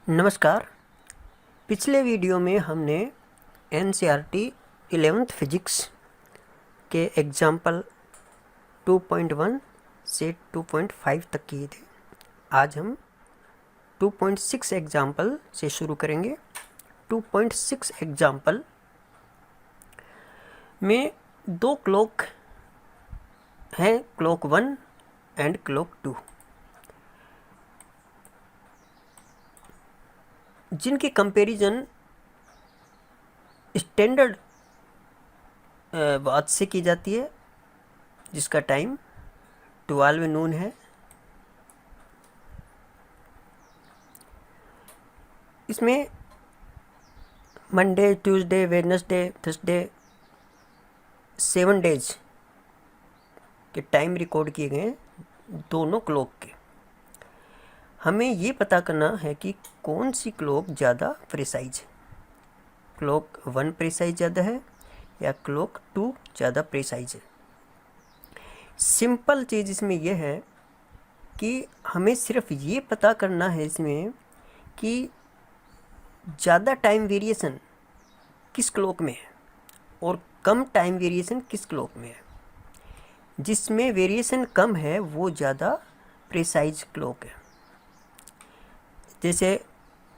नमस्कार। पिछले वीडियो में हमने एनसीईआरटी 11th फिजिक्स के एग्जाम्पल 2.1 से 2.5 तक किए थे। आज हम 2.6 एग्जाम्पल से शुरू करेंगे। 2.6 एग्जाम्पल में दो क्लॉक हैं, क्लॉक 1 एंड क्लॉक 2, जिनकी कंपैरिजन स्टैंडर्ड वॉच से की जाती है, जिसका टाइम 12 नून है। इसमें Monday, Tuesday, Wednesday, Thursday 7 days के टाइम रिकॉर्ड किए गए हैं दोनों क्लॉक के। हमें ये पता करना है कि कौन सी क्लॉक ज़्यादा प्रिसाइज है। क्लॉक 1 प्रिसाइज ज़्यादा है या क्लॉक 2 ज़्यादा प्रिसाइज है। सिंपल चीज़ इसमें यह है कि हमें सिर्फ ये पता करना है इसमें कि ज़्यादा टाइम वेरिएशन किस क्लॉक में है और कम टाइम वेरिएशन किस क्लॉक में है। जिसमें वेरिएशन कम है वो ज़्यादा प्रिसाइज क्लॉक है। जैसे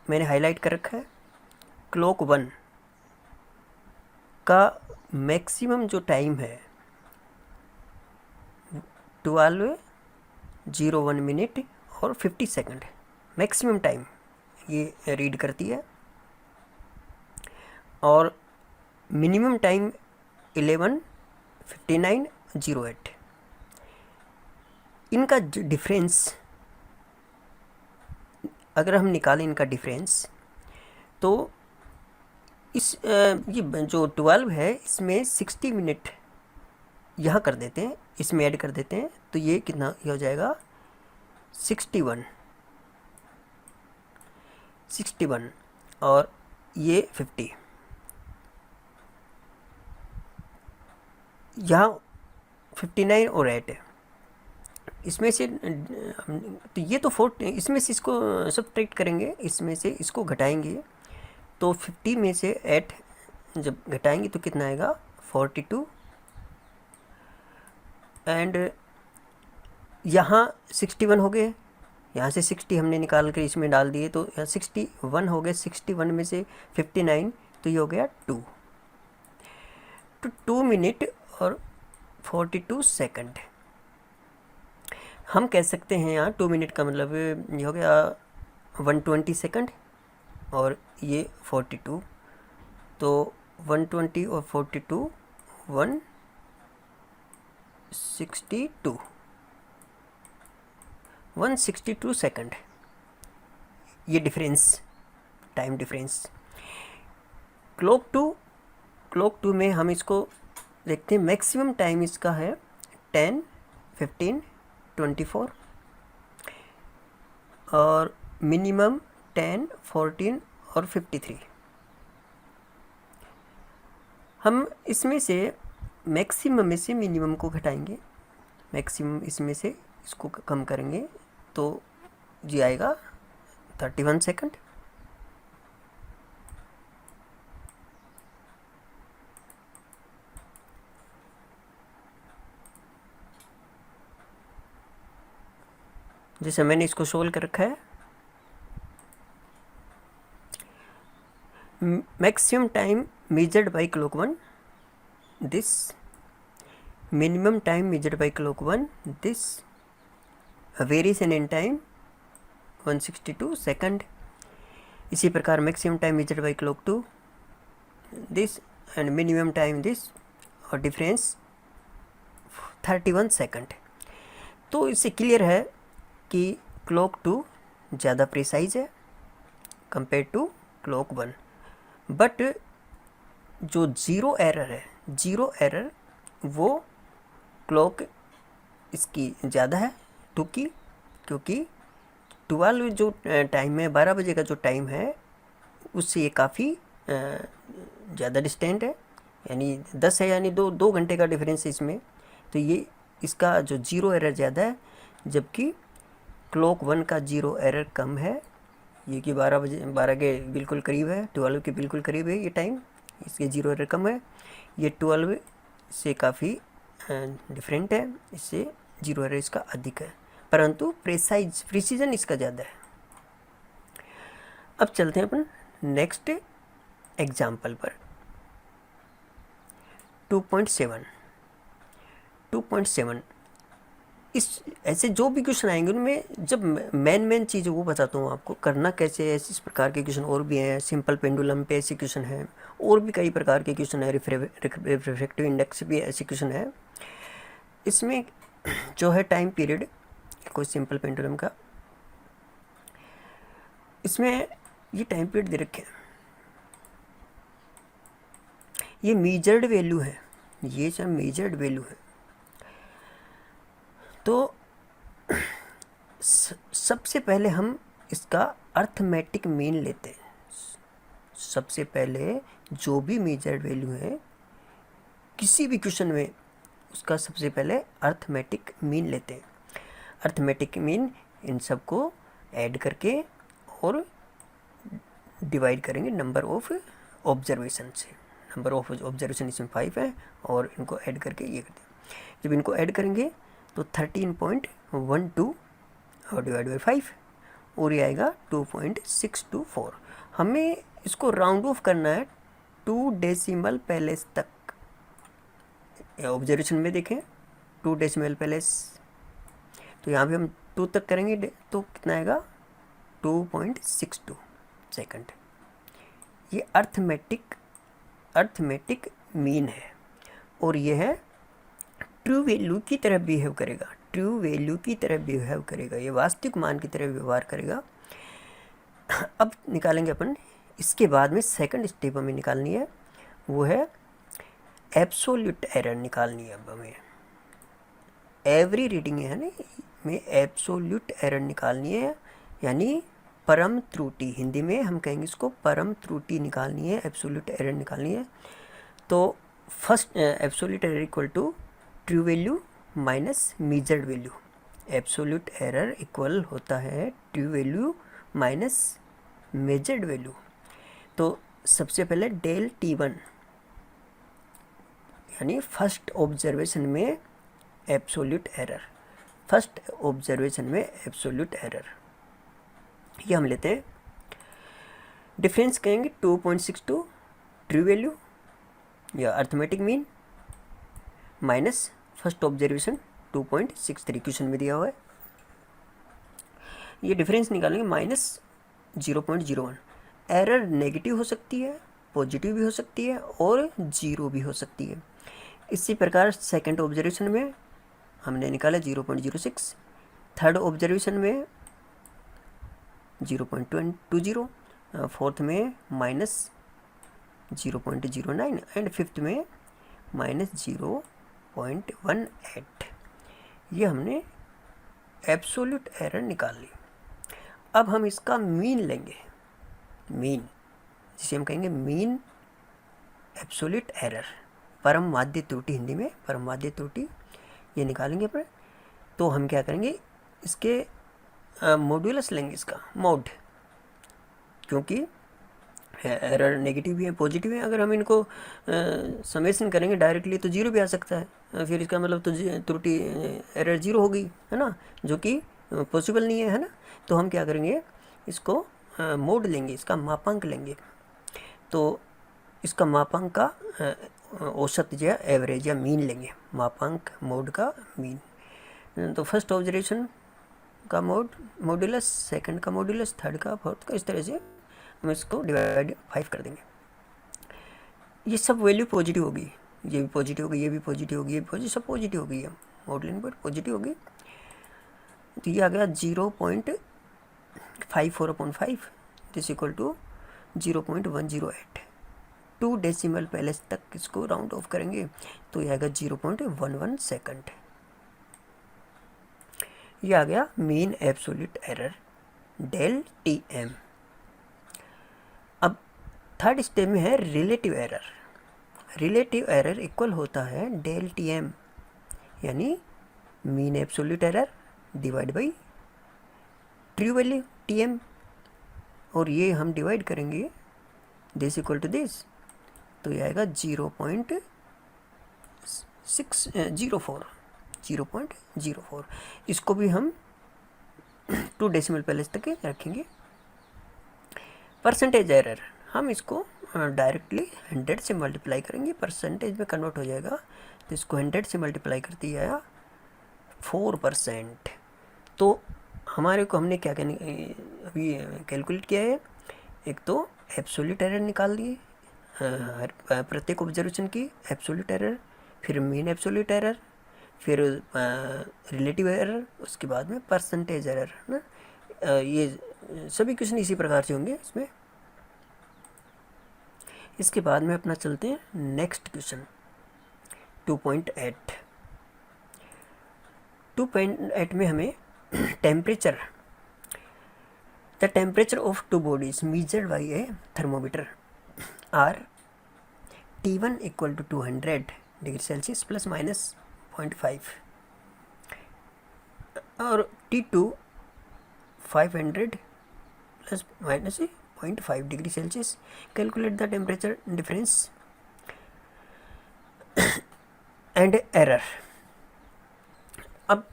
मैंने हाईलाइट कर रखा है, क्लॉक 1 का मैक्सिमम जो टाइम है 12:01 मिनट और 50 सेकंड मैक्सिमम टाइम ये रीड करती है, और मिनिमम टाइम 11:59:08। इनका डिफरेंस अगर हम निकालें इनका डिफरेंस, तो इस ये जो 12 है इसमें 60 मिनट यहाँ कर देते हैं, इसमें ऐड कर देते हैं, तो ये कितना ये हो जाएगा 61 और ये 50। यहाँ 59 और 8 है। इसमें से तो ये तो 4, इसमें से इसको सब्ट्रैक्ट करेंगे, इसमें से इसको घटाएंगे, तो 50 में से 8 जब घटाएंगे तो कितना आएगा 42। एंड यहाँ 61 हो गए, यहाँ से 60 हमने निकाल कर इसमें डाल दिए, तो यहाँ 61 हो गए। 61 में से 59, तो ये हो गया 2। तो 2 मिनट और 42 सेकंड। हम कह सकते हैं यहाँ 2 मिनट का मतलब ये हो गया 120 सेकंड और ये 42, तो 120 और 42 162 सेकंड। ये डिफरेंस, टाइम डिफरेंस। क्लॉक 2 में हम इसको देखते हैं, मैक्सिमम टाइम इसका है 10, 15, 24 और मिनिमम 10, 14 और 53। हम इसमें से मैक्सिमम में से मिनिमम को घटाएंगे, मैक्सिमम इसमें से इसको कम करेंगे, तो ये आएगा 31 सेकंड। जैसे मैंने इसको सोल्व कर रखा है, maximum time measured by clock 1 this, minimum time measured by clock 1 this, variation in time 162 second. इसी प्रकार maximum time measured by clock 2 this and minimum time this, और डिफरेंस 31 सेकंड। तो इससे क्लियर है कि क्लॉक 2 ज़्यादा प्रिसाइज है compare to clock 1। But जो ज़ीरो एरर वो क्लॉक इसकी ज़्यादा है 2 की, क्योंकि 12 जो टाइम है, 12 बजे का जो टाइम है, उससे ये काफ़ी ज़्यादा डिस्टेंट है, यानी 10 है, यानी 2 घंटे का डिफरेंस है इसमें। तो ये इसका जो ज़ीरो एरर ज़्यादा है, जबकि क्लॉक 1 का ज़ीरो एरर कम है, ये कि 12 के बिल्कुल करीब है, 12 के बिल्कुल करीब है ये टाइम, इसके 0 एरर कम है। ये 12 से काफ़ी डिफरेंट है, इससे 0 एरर इसका अधिक है, परंतु प्रिसीजन इसका ज़्यादा है। अब चलते हैं अपन नेक्स्ट एग्जाम्पल पर। 2.7 इस ऐसे जो भी क्वेश्चन आएंगे उनमें जब मेन चीज़ वो बताता हूँ आपको करना कैसे है। इस प्रकार के क्वेश्चन और भी हैं, सिंपल पेंडुलम पे ऐसे क्वेश्चन हैं, और भी कई प्रकार के क्वेश्चन है, रिफ्रैक्टिव इंडेक्स भी ऐसे क्वेश्चन है। इसमें जो है टाइम पीरियड कोई सिंपल पेंडुलम का, इसमें ये टाइम पीरियड दे रखे हैं, ये मेजर्ड वैल्यू है, ये सब मेजर्ड वैल्यू है। तो सबसे पहले हम इसका अर्थमेटिक मीन लेते हैं। सबसे पहले जो भी मेजर्ड वैल्यू है किसी भी क्वेश्चन में, उसका सबसे पहले अर्थमेटिक मीन लेते हैं। अर्थमेटिक मीन इन सबको ऐड करके और डिवाइड करेंगे नंबर ऑफ ऑब्जर्वेशन से। नंबर ऑफ ऑब्जर्वेशन इसमें 5 है, और इनको ऐड करके ये करते हैं। जब इनको ऐड करेंगे तो 13.12 और डिवाइड बाई 5, और ये आएगा 2.624। हमें इसको राउंड ऑफ करना है 2 डेसिमल प्लेस तक। ऑब्जर्वेशन में देखें 2 डेसिमल प्लेस, तो यहाँ पे हम 2 तक करेंगे तो कितना आएगा 2.62 सेकंड। ये अर्थमेटिक मीन है, और ये है ट्रू वैल्यू की तरह बिहेव करेगा, ट्रू वैल्यू की तरह बिहेव करेगा, ये वास्तविक मान की तरह व्यवहार करेगा। अब निकालेंगे अपन, इसके बाद में सेकंड स्टेप हमें निकालनी है, वो है एब्सोल्यूट एरर निकालनी है। अब हमें एवरी रीडिंग है ना में एब्सोल्यूट एरर निकालनी है, यानी परम त्रुटि, हिंदी में हम कहेंगे इसको परम त्रुटि निकालनी है, एब्सोल्यूट एरर निकालनी है। तो first absolute error equal to true value minus measured value. Absolute error equal होता है true value minus measured value. तो सबसे पहले डेल T1 यानी फर्स्ट ऑब्जर्वेशन में एब्सोल्यूट एरर, फर्स्ट ऑब्जर्वेशन में एब्सोल्यूट एरर, ये हम लेते हैं। डिफरेंस कहेंगे 2.62 ट्रू वैल्यू या arithmetic mean minus first observation 2.63 question में दिया हुआ है। ये डिफरेंस निकालेंगे माइनस 0.01। एरर नेगेटिव हो सकती है, पॉजिटिव भी हो सकती है, और 0 भी हो सकती है। इसी प्रकार सेकंड ऑब्जर्वेशन में हमने निकाला 0.06, थर्ड ऑब्जर्वेशन में 0.20, फोर्थ में माइनस 0.09 एंड फिफ्थ में माइनस 0.18। ये हमने एब्सोल्यूट एरर निकाल ली। अब हम इसका मीन लेंगे, मीन जिसे हम कहेंगे मीन एब्सोल्यूट एरर, परम माध्य त्रुटि, हिंदी में परम माध्य त्रुटि, ये निकालेंगे पर। तो हम क्या करेंगे, इसके मॉड्यूलस लेंगे, इसका मोड, क्योंकि एरर नेगेटिव भी है पॉजिटिव है। अगर हम इनको समेशन करेंगे डायरेक्टली तो 0 भी आ सकता है, फिर इसका मतलब तो त्रुटि एरर 0 हो गई है ना, जो कि पॉसिबल नहीं है ना। तो हम क्या करेंगे, इसको मोड लेंगे, इसका मापांक लेंगे। तो इसका मापांक का औसत या एवरेज या मीन लेंगे, मापांक मोड का मीन। तो फर्स्ट ऑब्जर्वेशन का मॉड्यूलस, सेकंड का मॉड्यूलस, थर्ड का, फोर्थ का, इस तरह से हम इसको डिवाइड 5 कर देंगे। ये सब वैल्यू पॉजिटिव होगी, ये भी पॉजिटिव होगी, ये भी पॉजिटिव होगी, ये भी पॉजिटिव, सब पॉजिटिव होगी, है मॉडल इनपुट पॉजिटिव होगी। तो ये आ गया 0.54/5 this equal to 0.108। 2 decimal place तक इसको राउंड ऑफ करेंगे तो ये आएगा 0.11 सेकंड। ये आ गया mean absolute error del TM। अब थर्ड स्टेप में है relative error. Relative error equal होता है डेल TM, यानी mean absolute error divide by true value TM। और ये हम डिवाइड करेंगे दिस इक्वल टू दिस, तो ये आएगा 0.04। इसको भी हम 2 डेसिमल प्लेस तक रखेंगे। परसेंटेज एरर, हम इसको डायरेक्टली 100 से मल्टीप्लाई करेंगे, परसेंटेज में कन्वर्ट हो जाएगा, तो इसको 100 से मल्टीप्लाई कर दिया आया 4%। तो हमारे को हमने क्या करने अभी कैलकुलेट किया है, एक तो एब्सोल्यूट एरर निकाल दिए प्रत्येक ऑब्जर्वेशन की एब्सोल्यूट एरर, फिर मीन एब्सोल्यूट एरर, फिर रिलेटिव एरर, उसके बाद में परसेंटेज एरर ना। ये सभी क्वेश्चन इसी प्रकार से होंगे इसमें। इसके बाद में अपना चलते हैं नेक्स्ट क्वेश्चन 2.8। 2.8 में हमें temperature, the temperature of two bodies measured by a thermometer are T1 equal to 200 degree Celsius plus minus 0.5 और T2 500 plus minus 0.5 degree Celsius. Calculate the temperature difference and error. अब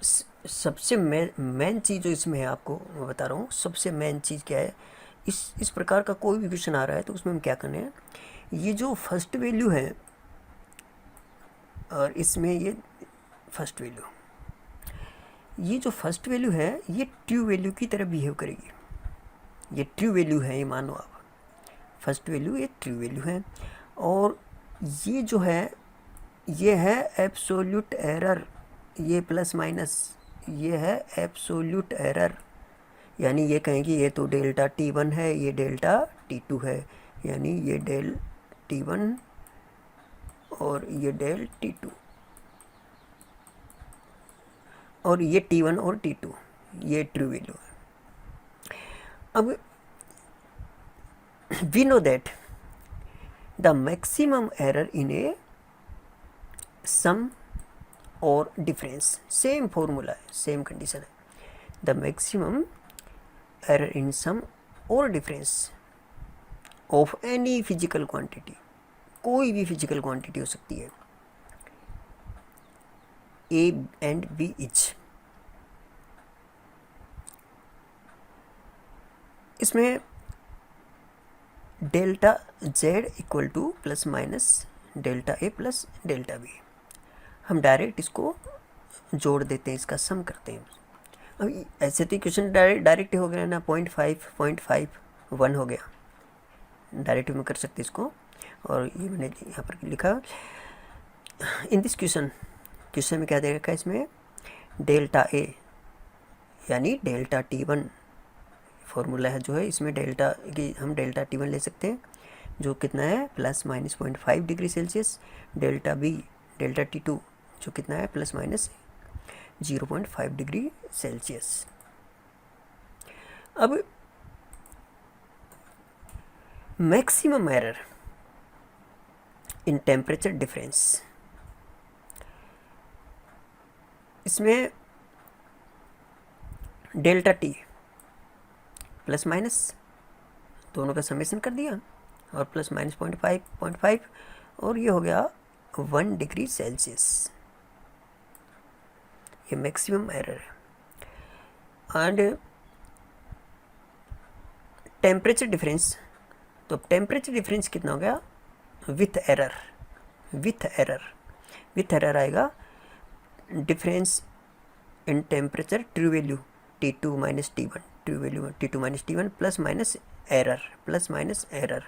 सबसे main चीज़ जो इसमें है, आपको मैं बता रहा हूँ, सबसे मेन चीज़ क्या है, इस प्रकार का कोई भी क्वेश्चन आ रहा है तो उसमें हम क्या करने हैं, ये जो फर्स्ट वैल्यू है और इसमें ये फर्स्ट वैल्यू, ये जो फर्स्ट वैल्यू है ये ट्रू वैल्यू की तरह बिहेव करेगी। ये ट्रू वैल्यू है, ये मानो आप फर्स्ट वैल्यू ये ट्रू वैल्यू है, और ये जो है ये है एब्सोल्यूट एरर, ये प्लस माइनस ये है एब्सोल्यूट एरर, यानी ये कहेंगे ये तो डेल्टा T1 है, ये डेल्टा T2 है, यानी ये डेल T1 और ये डेल T2, और ये T1 और T2 ये ट्रू वैल्यू है। अब we know that the maximum error in a sum और डिफरेंस, सेम फॉर्मूला है, सेम कंडीशन है, the maximum error in sum और difference of any physical quantity, कोई भी फिजिकल क्वांटिटी हो सकती है, ए एंड बी इच। इसमें delta z equal to plus minus delta a plus delta b, हम डायरेक्ट इसको जोड़ देते हैं, इसका सम करते हैं। अब ऐसे तो क्वेश्चन डायरेक्ट हो गया ना, 0.5 हो गया, डायरेक्ट में कर सकते इसको। और ये मैंने यहाँ पर लिखा इन दिस क्वेश्चन में क्या दे रखा है, इसमें डेल्टा ए यानी डेल्टा T1 फॉर्मूला है जो है, इसमें डेल्टा की हम डेल्टा T1 ले सकते हैं जो कितना है plus minus 0.5 degree Celsius, delta B delta T2 जो कितना है प्लस माइनस 0.5 डिग्री सेल्सियस। अब maximum error in temperature difference, इसमें डेल्टा T प्लस माइनस दोनों का समेशन कर दिया और प्लस माइनस 0.5 और ये हो गया 1 डिग्री सेल्सियस, ये मैक्सिमम एरर है। एंड टेम्परेचर डिफरेंस, तो टेम्परेचर डिफरेंस कितना हो गया विथ एरर आएगा difference in temperature true value T2 minus T1, true value T2 minus T1 plus minus error,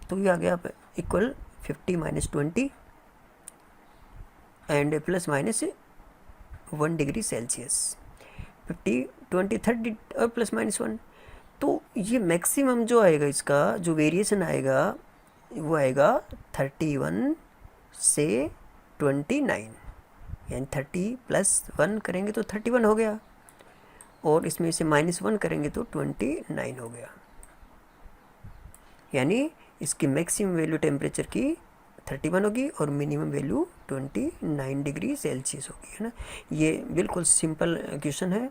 तो ये आ गया equal 50 minus 20 and plus minus 1 degree Celsius, 50 20 30 और प्लस माइनस 1। तो ये मैक्सिमम जो आएगा, इसका जो वेरिएशन आएगा वो आएगा 31 से 29, यानी 30 प्लस 1 करेंगे तो 31 हो गया, और इसमें से माइनस 1 करेंगे तो 29 हो गया, यानी इसकी मैक्सिमम वैल्यू टेम्परेचर की 31 होगी और मिनिमम वैल्यू 29 डिग्री सेल्सियस होगी, है ना। ये बिल्कुल सिंपल क्वेश्चन है,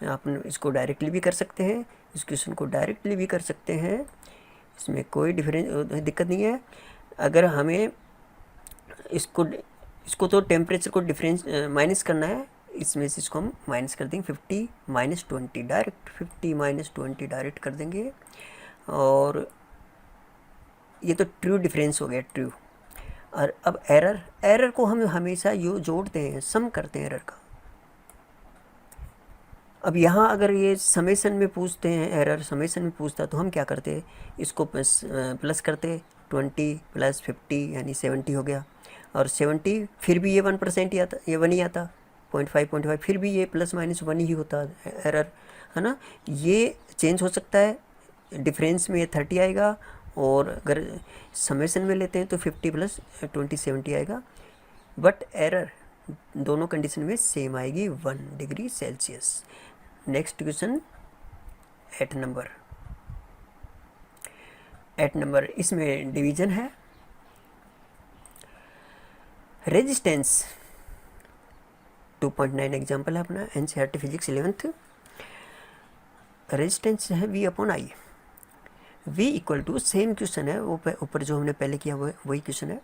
आप इसको डायरेक्टली भी कर सकते हैं इस क्वेश्चन को डायरेक्टली भी कर सकते हैं, इसमें कोई दिक्कत नहीं है। अगर हमें इसको तो टेम्परेचर को डिफरेंस माइनस करना है, इसमें से इसको हम माइनस कर देंगे 50 माइनस 20, डायरेक्ट 50 माइनस 20 डायरेक्ट कर देंगे। और ये तो ट्रू डिफरेंस हो गया, ट्रू। और अब एरर को हम हमेशा यू जोड़ते हैं, सम करते हैं एरर का। अब यहाँ अगर ये समेसन में पूछते हैं, एरर समेसन में पूछता तो हम क्या करते, इसको प्लस करते, 20 प्लस 50 यानी 70 हो गया। और 70 फिर भी ये 1% ही आता, ये 1 ही आता, 0.5 फिर भी ये प्लस माइनस 1 ही होता एरर, है ना। ये चेंज हो सकता है, डिफरेंस में 30 आएगा, और अगर समेसन में लेते हैं तो 50 प्लस 20 70 आएगा। बट एरर दोनों कंडीशन में सेम आएगी, 1 degree Celsius. Next question 8 number, इसमें डिवीजन है। रेजिस्टेंस 2.9 एग्जाम्पल है अपना एनसीईआरटी फिजिक्स 11th। रेजिस्टेंस है V upon I. V equal to, same question है वो ऊपर जो हमने पहले किया हुआ है वही क्वेश्चन है।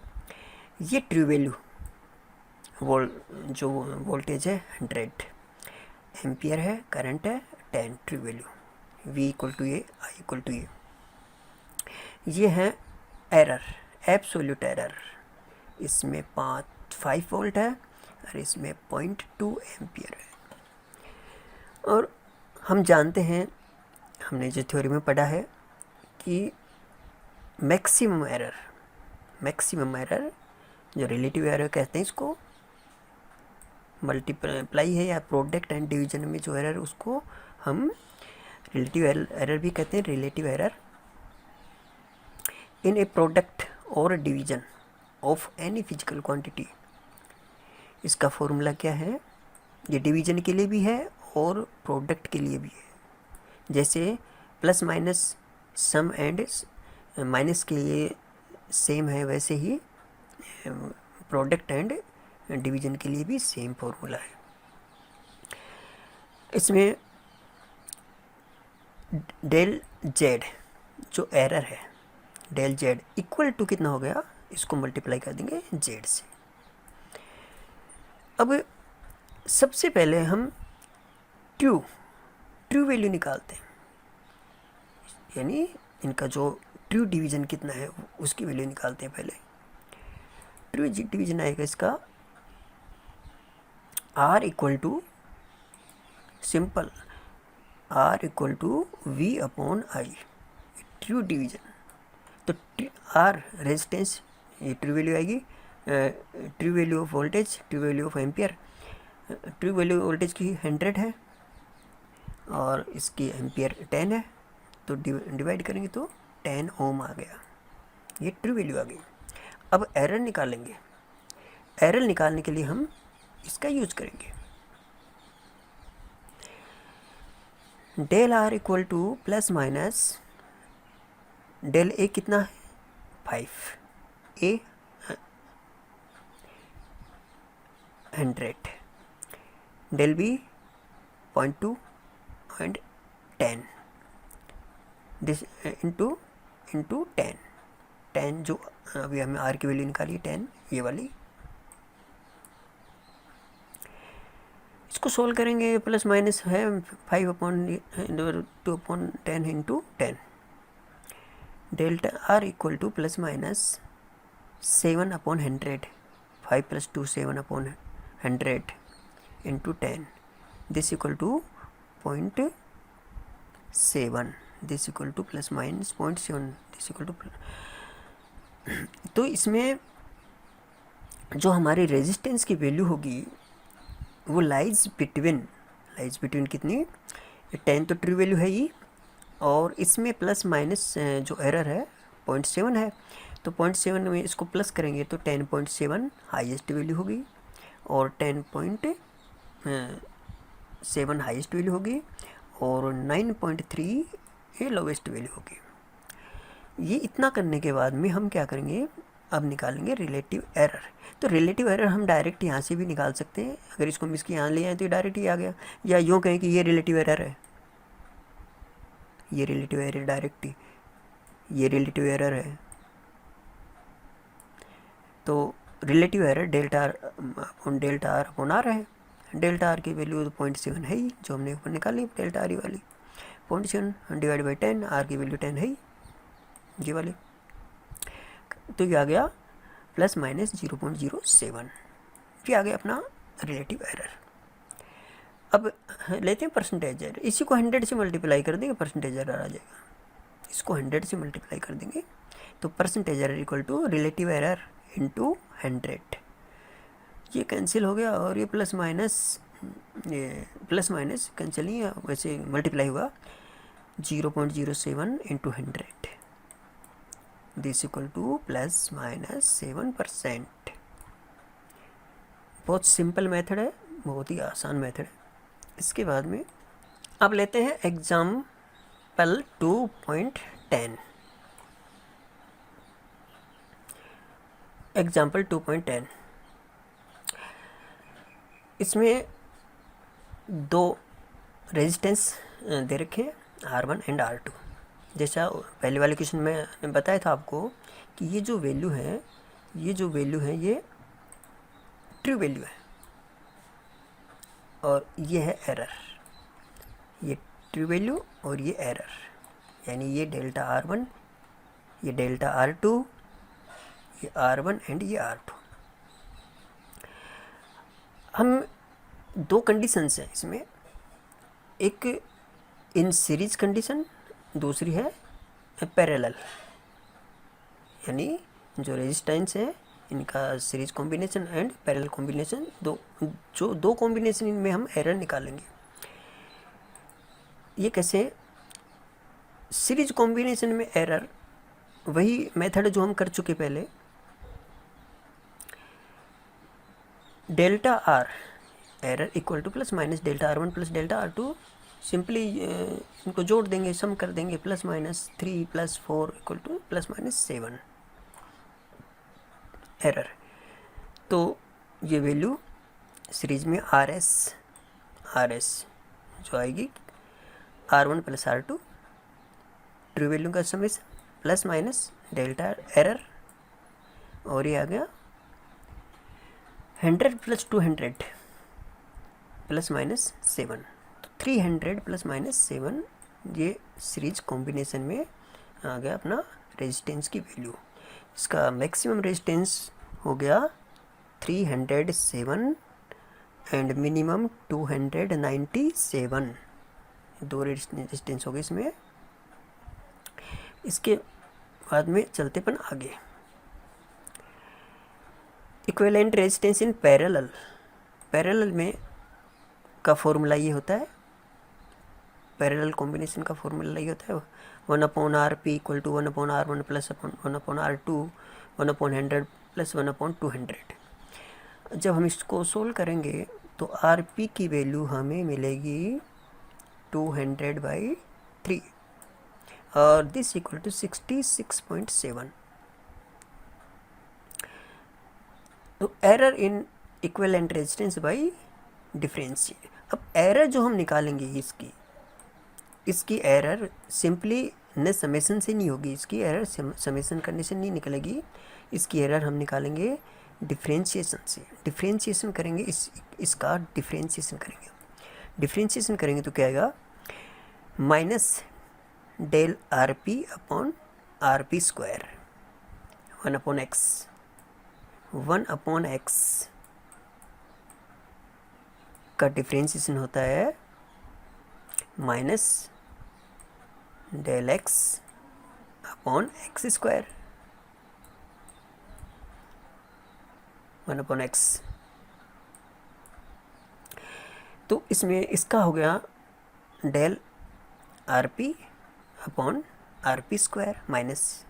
ये ट्रू वैल्यू जो वोल्टेज है 100 एम्पियर है, करंट है 10, true value V equal to ये, I इक्वल टू ये है एरर, एब्सोल्यूट एरर। इसमें 5 वोल्ट है और इसमें 0.2 एम्पियर है। और हम जानते हैं, हमने जो थ्योरी में पढ़ा है कि मैक्सिमम एरर जो रिलेटिव एरर कहते हैं, इसको मल्टीप्लाई है या प्रोडक्ट एंड डिवीजन में जो एरर, उसको हम रिलेटिव एरर भी कहते हैं। Relative error in a product और division of any physical quantity. इसका फॉर्मूला क्या है, ये डिवीजन के लिए भी है और प्रोडक्ट के लिए भी है। जैसे plus minus sum and minus के लिए सेम है, वैसे ही प्रोडक्ट एंड डिवीजन के लिए भी सेम फॉर्मूला है। इसमें डेल जेड जो एरर है, डेल जेड इक्वल टू कितना हो गया, इसको मल्टीप्लाई कर देंगे जेड से। अब सबसे पहले हम ट्रू वैल्यू निकालते हैं, यानी इनका जो ट्रू डिवीजन कितना है उसकी वैल्यू निकालते हैं पहले। ट्रू डिवीजन आएगा इसका R equal to, simple, R equal to V upon I, true division. तो R रेजिस्टेंस, ये ट्रू वैल्यू आएगी, true value of voltage, true value of ampere. True value voltage की 100 है और इसकी एम्पियर 10 है, तो डिवाइड करेंगे तो 10 ओम आ गया, ये ट्रू वैल्यू आ गई। अब एरर निकालेंगे, एरर निकालने के लिए हम इसका यूज करेंगे। Del R equal to plus minus del A कितना है 5, A 100, del B 0.2 and 10, this into 10 जो अभी हमें R की वैल्यू निकाली 10, ये वाली। इसको सोल्व करेंगे, प्लस माइनस है 5 upon 2 upon 10 into 10। Delta R equal to plus minus 7 upon 100, 5 plus 2 7 upon 100 into 10, this equal to 0.7, this equal to plus minus 0.7, this equal to. तो इसमें जो हमारी रेजिस्टेंस की वैल्यू होगी वो लाइज बिटवीन कितनी, 10 तो ट्रू वैल्यू है ही, और इसमें प्लस माइनस जो एरर है 0.7 है, तो 0.7 में इसको प्लस करेंगे तो 10.7 हाईएस्ट वैल्यू होगी और 10.7 हाईएस्ट वैल्यू होगी और 9.3 ये लोवेस्ट वैल्यू होगी। ये इतना करने के बाद में हम क्या करेंगे, अब निकालेंगे रिलेटिव एरर। तो रिलेटिव एरर हम डायरेक्ट यहाँ से भी निकाल सकते हैं, अगर इसको हम इसके यहाँ ले आए तो डायरेक्ट ही आ गया, या यूँ कहें कि ये रिलेटिव एरर है, ये रिलेटिव एरर डायरेक्ट, ये रिलेटिव एरर है। तो relative error delta R upon R है। डेल्टा आर की वैल्यू तो 0.7 है ही, जो हमने ऊपर निकाली डेल्टा आर वाली 0.7 डिवाइड बाई 10, आर की वैल्यू 10 है ही जी वाली। तो ये आ गया प्लस माइनस 0.07, ये आ गया अपना रिलेटिव एरर। अब लेते हैं परसेंटेज एरर, इसी को 100 से मल्टीप्लाई कर देंगे, परसेंटेज एरर आ जाएगा। इसको 100 से मल्टीप्लाई कर देंगे तो percentage error equal to relative error into 100। ये कैंसिल हो गया और ये प्लस माइनस कैंसिल नहीं है, वैसे मल्टीप्लाई हुआ 0.07 into 100, this equal to plus minus 7%। बहुत सिंपल मेथड है, बहुत ही आसान मेथड है। इसके बाद में अब लेते हैं एग्जाम्पल 2.10। एग्जाम्पल 2.10, इसमें दो रेजिस्टेंस दे रखे हैं R1 एंड R2। जैसा पहले वाले क्वेश्चन में बताया था आपको कि ये जो वैल्यू है, ये ट्रू वैल्यू है और ये है एरर। ये ट्रू वैल्यू और ये एरर, यानी ये डेल्टा R1, ये डेल्टा R2, ये R1 एंड ये R2। हम दो कंडीशंस हैं इसमें, एक इन सीरीज कंडीशन, दूसरी है पैरेलल, यानी जो रेजिस्टेंस है इनका series combination and parallel combination, दो कॉम्बिनेशन इनमें हम एरर निकालेंगे। ये कैसे? सीरीज कॉम्बिनेशन में एरर वही मेथड जो हम कर चुके पहले, delta R error equal to plus minus delta R1 plus delta R2, simply इनको जोड़ देंगे, सम कर देंगे, plus minus 3 plus 4 equal to plus minus 7 error. तो ये वैल्यू सीरीज में RS जो आएगी R1 plus R2, true value का summation plus minus delta error, और ये आ गया 100 प्लस 200 प्लस माइनस 7, तो 300 प्लस माइनस 7, ये सीरीज कॉम्बिनेशन में आ गया अपना रेजिस्टेंस की वैल्यू। इसका मैक्सिमम रेजिस्टेंस हो गया 307 एंड मिनिमम 297, दो रेजिस्टेंस हो गए इसमें। इसके बाद में चलते अपन आगे, इक्विवेलेंट रेजिस्टेंस इन पैरेलल में का फॉर्मूला ये होता है, पैरेलल कॉम्बिनेशन का फॉर्मूला ये होता है 1/RP equal to 1/R1 plus 1/R2, 1/100 plus 1/200। जब हम इसको सोल्व करेंगे तो RP की वैल्यू हमें मिलेगी 200/3 और दिस इक्वल टू 66.7। तो error in equivalent resistance by differentiate. अब एरर जो हम निकालेंगे इसकी एरर सिंपली न समेशन से नहीं होगी, इसकी एरर समेशन करने से नहीं निकलेगी, इसकी एरर हम निकालेंगे डिफरेंशिएशन से। डिफरेंशिएशन करेंगे, इसका डिफरेंशिएशन करेंगे तो क्या आएगा, minus del RP upon RP square 1/x का डिफरेंशिएशन होता है minus del x upon x square 1/x। तो इसमें इसका हो गया del RP upon RP square minus,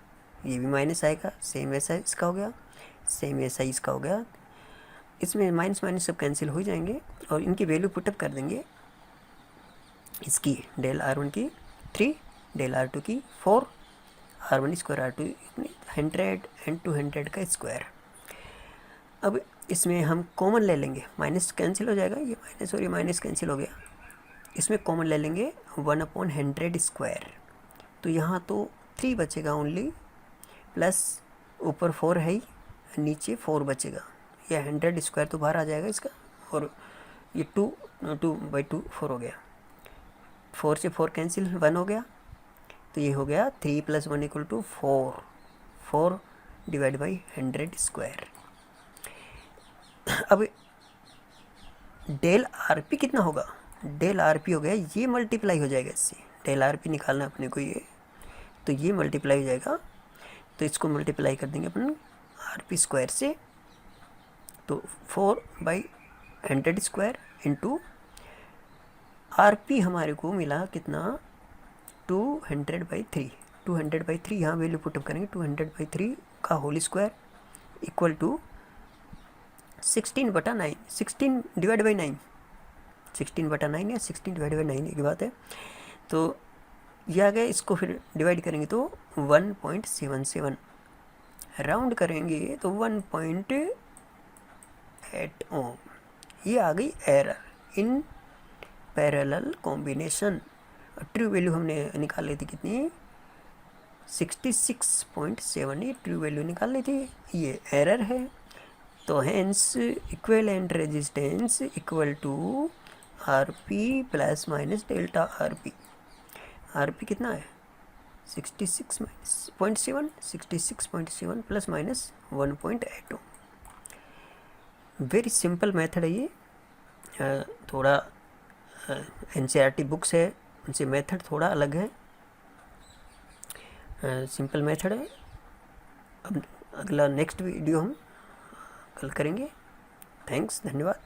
ये भी माइनस आएगा, सेम ऐसा इसका हो गया, सेम ऐसा इसका हो गया। इसमें माइनस माइनस सब कैंसिल हो जाएंगे और इनकी वैल्यू पुटअप कर देंगे। इसकी डेल R1 की 3, डेल R2 की 4, R1 स्क्वायर R2 100 एंड 200 का स्क्वायर। अब इसमें हम कॉमन ले लेंगे, माइनस कैंसिल हो जाएगा, ये माइनस कैंसिल हो गया। इसमें कॉमन ले लेंगे 1/100 स्क्वायर, तो यहाँ तो 3 बचेगा ओनली, प्लस ऊपर 4 है ही, नीचे 4 बचेगा। यह 100 स्क्वायर तो बाहर आ जाएगा इसका, और ये 2 4 हो गया, 4 से 4 कैंसिल, 1 हो गया। तो ये हो गया 3 + 1 = 4, 4 डिवाइड बाई 100 स्क्वायर। अब डेल आर पी कितना होगा, डेल आर पी हो गया, ये मल्टीप्लाई हो जाएगा इससे, डेल आर पी निकालना अपने को ये, तो ये मल्टीप्लाई हो जाएगा, तो इसको मल्टीप्लाई कर देंगे अपन आर पी स्क्वायर से, तो 4/100 स्क्वायर इंटू आर पी हमारे को मिला कितना, 200/3, 200/3 यहाँ वैल्यू पुटअप करेंगे, 200/3 का whole square equal to 16/9, 16 divide by 9, 16/9 या 16 डिवाइड बाई 9 की बात है। तो यह आ गया, इसको फिर डिवाइड करेंगे तो 1.77, राउंड करेंगे तो 1.8 ओम। ये आ गई error in parallel combination. True value हमने निकाल ली थी कितनी, 66.7, ये ट्रू वैल्यू निकाल ली थी, ये एरर है। तो hence equivalent resistance equal to R P plus minus delta R P. R P कितना है 66.7 plus minus 1.8। Very simple method है ये, थोड़ा NCERT बुक्स है उनसे मेथड थोड़ा अलग है, सिंपल मेथड है। अब अगला नेक्स्ट वीडियो हम कल करेंगे। थैंक्स, धन्यवाद।